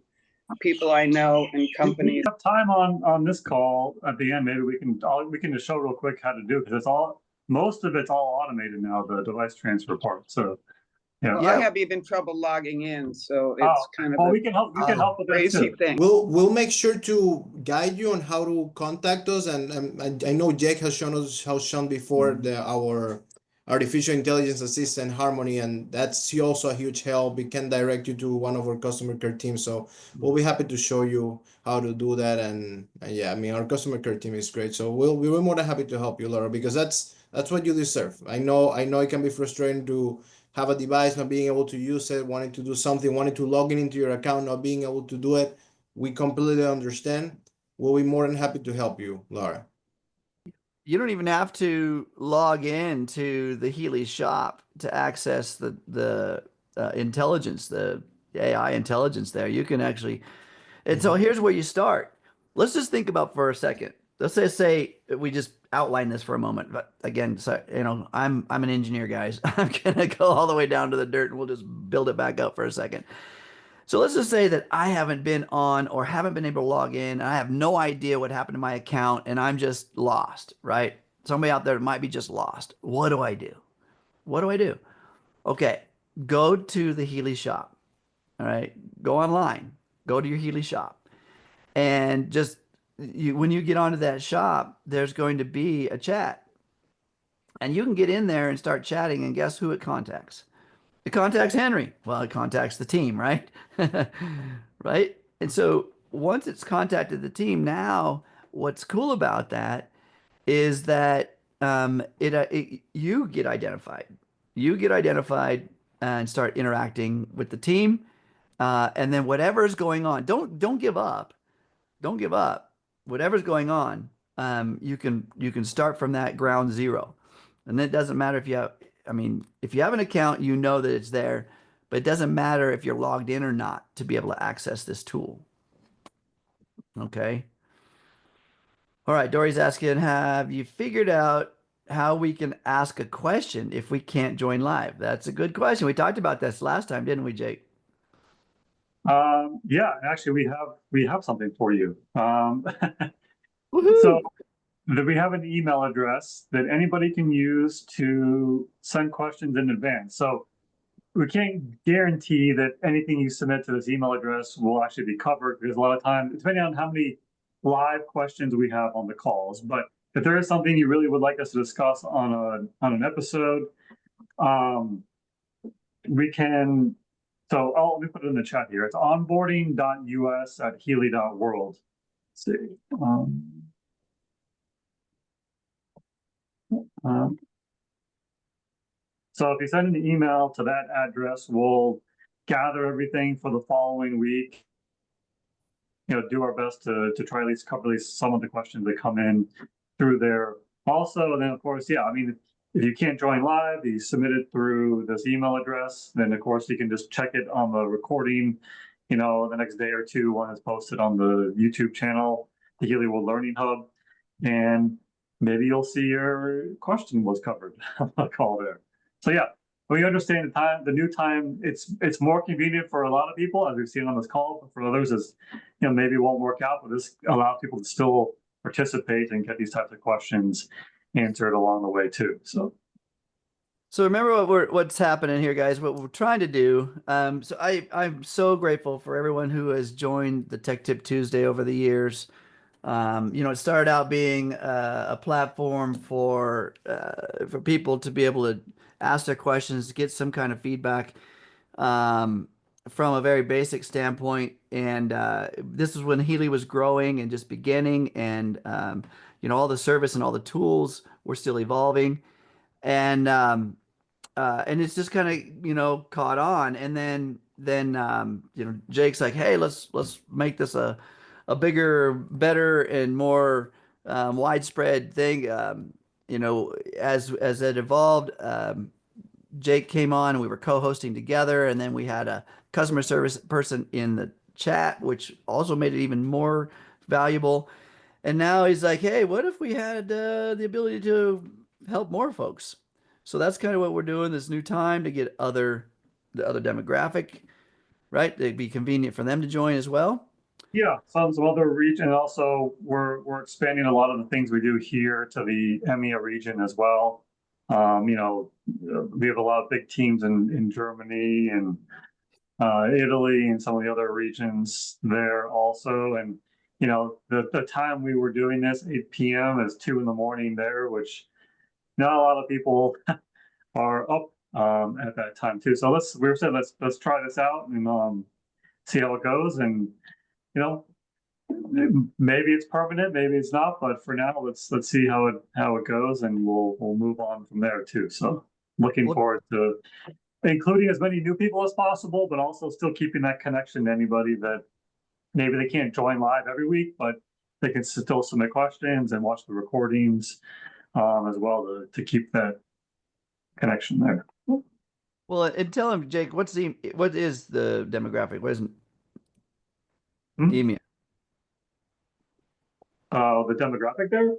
people I know and companies. We have time on this call at the end. Maybe we can just show real quick how to do it, because most of it's all automated now, the device transfer part. So yeah, Well, I have even trouble logging in, so it's kind of we can help. We can help with that crazy too. thing. We'll make sure to guide you on how to contact us, and I know Jake has shown before our artificial intelligence assistant Harmony, and that's also a huge help. We can direct you to one of our customer care teams, so we'll be happy to show you how to do that. And yeah, I mean, our customer care team is great, so we're more than happy to help you, Laura, because that's what you deserve. I know it can be frustrating to have a device, not being able to use it, wanting to do something, wanting to log into your account, not being able to do it. We completely understand. We'll be more than happy to help you, Laura. You don't even have to log in to the Healy shop to access the intelligence, the AI intelligence there. You can actually, and so here's where you start. Let's just think about for a second. Let's say we just outline this for a moment. But again, so I'm an engineer, guys. I'm gonna go all the way down to the dirt and we'll just build it back up for a second. So let's just say that I haven't been on or haven't been able to log in. And I have no idea what happened to my account and I'm just lost, right? Somebody out there might be just lost. What do I do? What do I do? Okay, go to the Healy shop. All right, go online, go to your Healy shop, and just when you get onto that shop, there's going to be a chat, and you can get in there and start chatting. And guess who it contacts? It contacts Henry. Well, it contacts the team, right? Right? And so once it's contacted the team, now what's cool about that is that you get identified. You get identified and start interacting with the team. And then whatever's going on, don't give up. Don't give up. Whatever's going on, you can start from that ground zero. And it doesn't matter if you have, I mean, if you have an account, you know that it's there, but it doesn't matter if you're logged in or not to be able to access this tool. Okay. All right. Dory's asking, have you figured out how we can ask a question if we can't join live? That's a good question. We talked about this last time, didn't we, Jake? Yeah, actually we have something for you. Woohoo! So we have an email address that anybody can use to send questions in advance. So we can't guarantee that anything you submit to this email address will actually be covered, because a lot of times, depending on how many live questions we have on the calls, but if there is something you really would like us to discuss on an episode, we can. So let me put it in the chat here. It's onboarding.us@healy.world. Let's see. So if you send an email to that address, we'll gather everything for the following week. Do our best to try at least cover at least some of the questions that come in through there. Also, and then of course, yeah, I mean, if you can't join live, you submit it through this email address. Then of course you can just check it on the recording, the next day or two when it's posted on the YouTube channel, the Healy World Learning Hub, and maybe you'll see your question was covered on the call there. So yeah, we understand the new time. It's more convenient for a lot of people, as we've seen on this call. But for others, is maybe it won't work out, but this allows people to still participate and get these types of questions answered along the way too. So remember what's happening here, guys. What we're trying to do. So I'm so grateful for everyone who has joined the Tech Tip Tuesday over the years. It started out being a platform for people to be able to ask their questions, get some kind of feedback from a very basic standpoint. And this is when Healy was growing and just beginning, and all the service and all the tools were still evolving, and it's just kind of caught on. And then Jake's like, hey, let's make this a bigger, better, and more widespread thing. As it evolved, Jake came on and we were co-hosting together, and then we had a customer service person in the chat, which also made it even more valuable. And now he's like, hey, what if we had the ability to help more folks? So that's kind of what we're doing this new time, to get the other demographic, right? It'd be convenient for them to join as well. yeah, some other region. And also we're expanding a lot of the things we do here to the EMEA region as well. We have a lot of big teams in Germany and Italy and some of the other regions there also. And the time we were doing this, 8 p.m. is 2 in the morning there, which not a lot of people are up at that time too. So we were saying let's try this out and see how it goes. And maybe it's permanent, maybe it's not, but for now let's see how it goes, and we'll move on from there too. So looking forward to including as many new people as possible, but also still keeping that connection to anybody that maybe they can't join live every week, but they can still submit questions and watch the recordings as well to keep that connection there. Well, and tell him, Jake, what is the demographic? What is EMEA? The demographic there?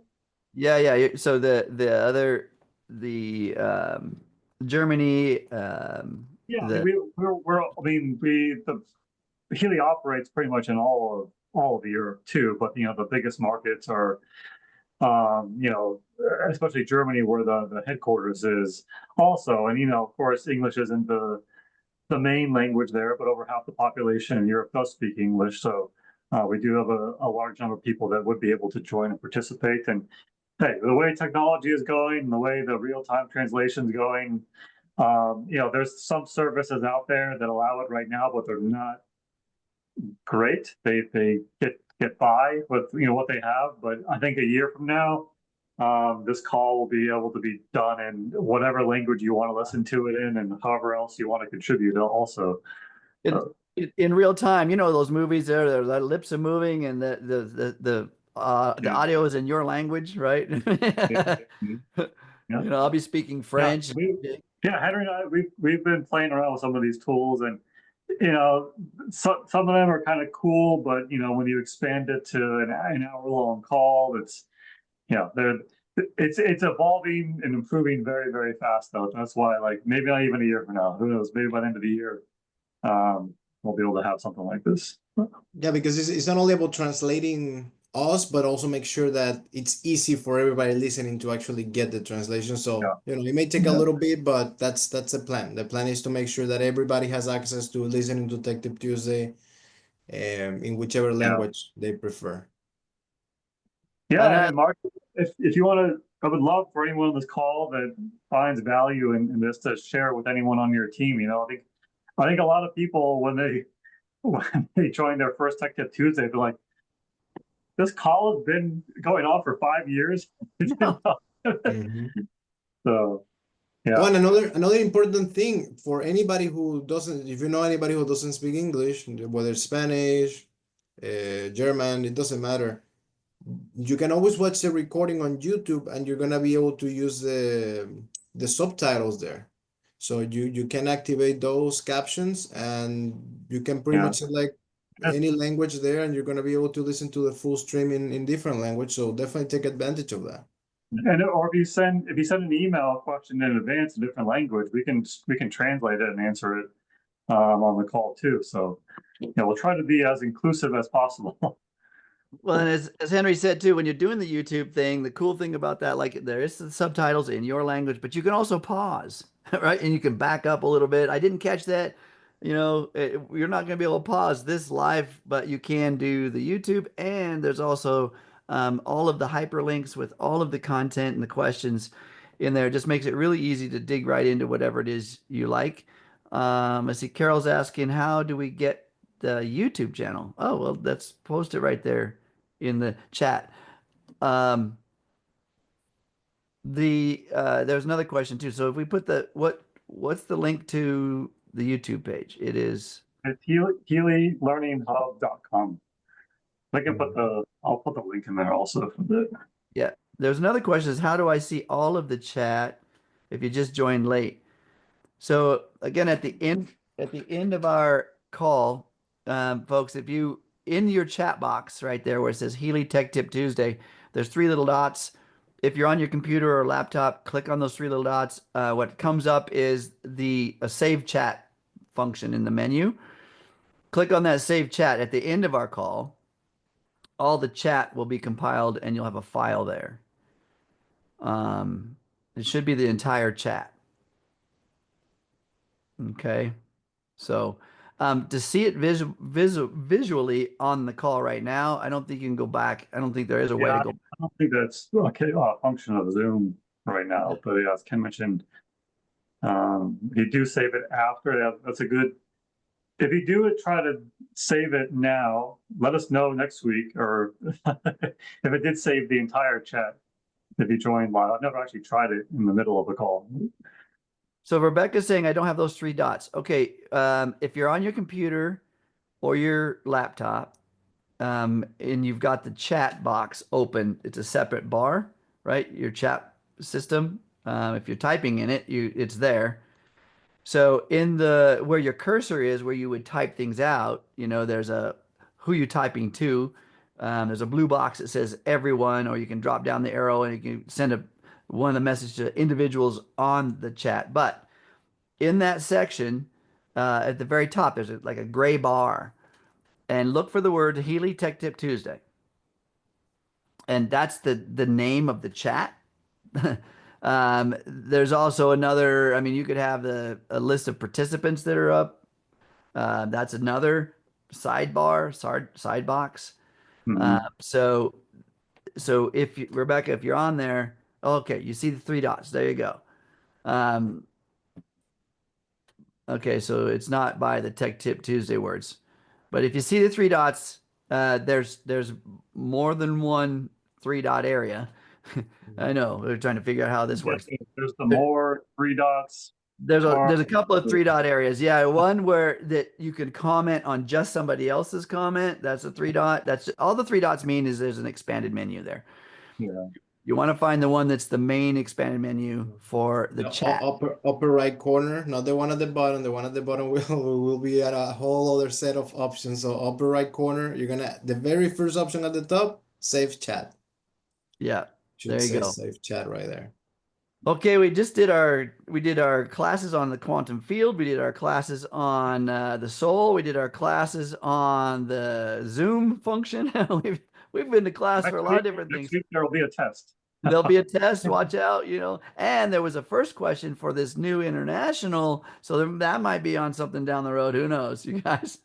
Yeah. So the Germany. Healy operates pretty much in all of Europe too, but the biggest markets are especially Germany, where the headquarters is also. And of course English isn't the main language there, but over half the population in Europe does speak English. So we do have a large number of people that would be able to join and participate. And hey, the way technology is going, the way the real-time translation is going, there's some services out there that allow it right now, but they're not great. They get by with what they have. But I think a year from now, this call will be able to be done in whatever language you want to listen to it in, and however else you want to contribute also. In real time, those movies there, the lips are moving and the audio is in your language, right? Yeah. I'll be speaking French. Henry and I, we've been playing around with some of these tools, and some of them are kind of cool, but when you expand it to an hour-long call, it's evolving and improving very, very fast though. That's why, maybe not even a year from now, who knows, maybe by the end of the year, we'll be able to have something like this. Yeah, because it's not only about translating us, but also make sure that it's easy for everybody listening to actually get the translation. So, it may take a little bit, but that's the plan. The plan is to make sure that everybody has access to listening to Tech Tip Tuesday in whichever language they prefer. Yeah, and Mark, if you want to, I would love for anyone on this call that finds value in this to share with anyone on your team. I think a lot of people, when they join their first Tech Tip Tuesday, they're like, this call has been going on for 5 years. So, yeah. Oh, and another important thing for anybody who doesn't, if you know anybody who doesn't speak English, whether it's Spanish, German, it doesn't matter. You can always watch the recording on YouTube, and you're gonna be able to use the subtitles there. So you can activate those captions, and you can pretty Yeah. much select any language there, and you're gonna be able to listen to the full stream in different language. So definitely take advantage of that. And or if you send an email question in advance in a different language, we can translate it and answer it on the call too. So we'll try to be as inclusive as possible. Well, and as Henry said too, when you're doing the YouTube thing, the cool thing about that, like there is the subtitles in your language, but you can also pause, right? And you can back up a little bit. I didn't catch that. You're not going to be able to pause this live, but you can do the YouTube. And there's also all of the hyperlinks with all of the content and the questions in there. It just makes it really easy to dig right into whatever it is you like. I see Carol's asking, how do we get the YouTube channel? Oh, well, that's posted right there in the chat. There's another question too. So if we put what's the link to the YouTube page? It is It's HealyLearningHub.com. I'll put the link in there also for the. yeah. There's another question is how do I see all of the chat if you just joined late? So again, at the end of our call, folks, if you in your chat box right there where it says Healy Tech Tip Tuesday, there's three little dots. If you're on your computer or laptop, click on those three little dots. What comes up is a save chat function in the menu. Click on that save chat at the end of our call. All the chat will be compiled and you'll have a file there. It should be the entire chat. Okay. So to see it visually on the call right now, I don't think you can go back. I don't think there is a way to go. I don't think that's a function of Zoom right now. But as Ken mentioned, you do save it after. That's a good. If you do it, try to save it now. Let us know next week, or if it did save the entire chat. If you joined live, I've never actually tried it in the middle of a call. So Rebecca's saying I don't have those three dots. Okay, if you're on your computer or your laptop, and you've got the chat box open, it's a separate bar, right? Your chat system. If you're typing in it, it's there. So in where your cursor is, where you would type things out, there's who you typing to. There's a blue box that says everyone, or you can drop down the arrow and you can send one of the messages to individuals on the chat. But in that section, at the very top, there's like a gray bar, and look for the word Healy Tech Tip Tuesday, and that's the name of the chat. There's also another. I mean, you could have a list of participants that are up. That's another sidebar, side box. So Rebecca, if you're on there, okay, you see the three dots. There you go. Okay, so it's not by the Tech Tip Tuesday words, but if you see the three dots, there's more than one three dot area. I know we're trying to figure out how this works. There's the more three dots. There's a couple of three dot areas. Yeah, one where that you can comment on just somebody else's comment. That's a three dot. That's all the three dots mean is there's an expanded menu there. Yeah. You want to find the one that's the main expanded menu for the chat. Upper right corner, not the one at the bottom. The one at the bottom will be at a whole other set of options. So upper right corner, the very first option at the top, save chat. Yeah, Should there you say go. Save chat right there. Okay, we did our classes on the quantum field. We did our classes on the soul. We did our classes on the Zoom function. We've been to class for a lot of different things. Next week there will be a test. There'll be a test. Watch out, And there was a first question for this new international, so that might be on something down the road. Who knows, you guys?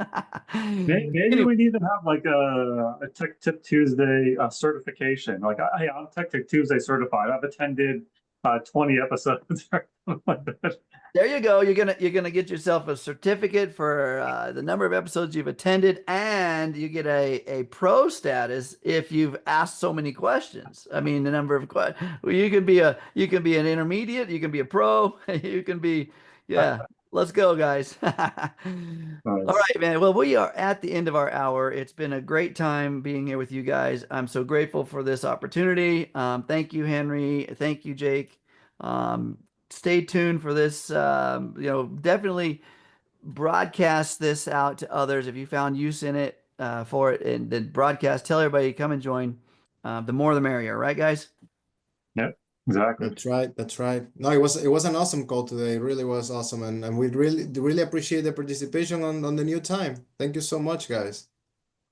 Maybe Anyway. we need to have like a Tech Tip Tuesday certification. Like I'm Tech Tip Tuesday certified. I've attended 20 episodes or something like that. There you go. You're gonna get yourself a certificate for the number of episodes you've attended, and you get a pro status if you've asked so many questions. I mean, the number of questions. You can be an intermediate, you can be a pro, you can be, yeah. Let's go, guys. All Nice. right, man. Well, we are at the end of our hour. It's been a great time being here with you guys. I'm so grateful for this opportunity. Thank you, Henry. Thank you, Jake. Stay tuned for this. Definitely broadcast this out to others if you found use in it for it, and then broadcast. Tell everybody, come and join. The more, the merrier, right, guys? Yep, exactly. That's right. That's right. No, it was an awesome call today. It really was awesome, and we really appreciate the participation on the new time. Thank you so much, guys.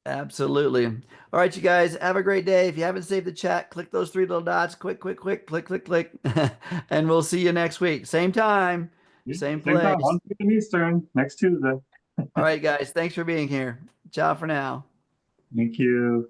Absolutely. All right, you guys, have a great day. If you haven't saved the chat, click those three little dots. Click, click, click. And we'll see you next week. Same time, same Same time, place. 1 p.m. Eastern, next Tuesday. All right, guys, thanks for being here. Ciao for now. Thank you.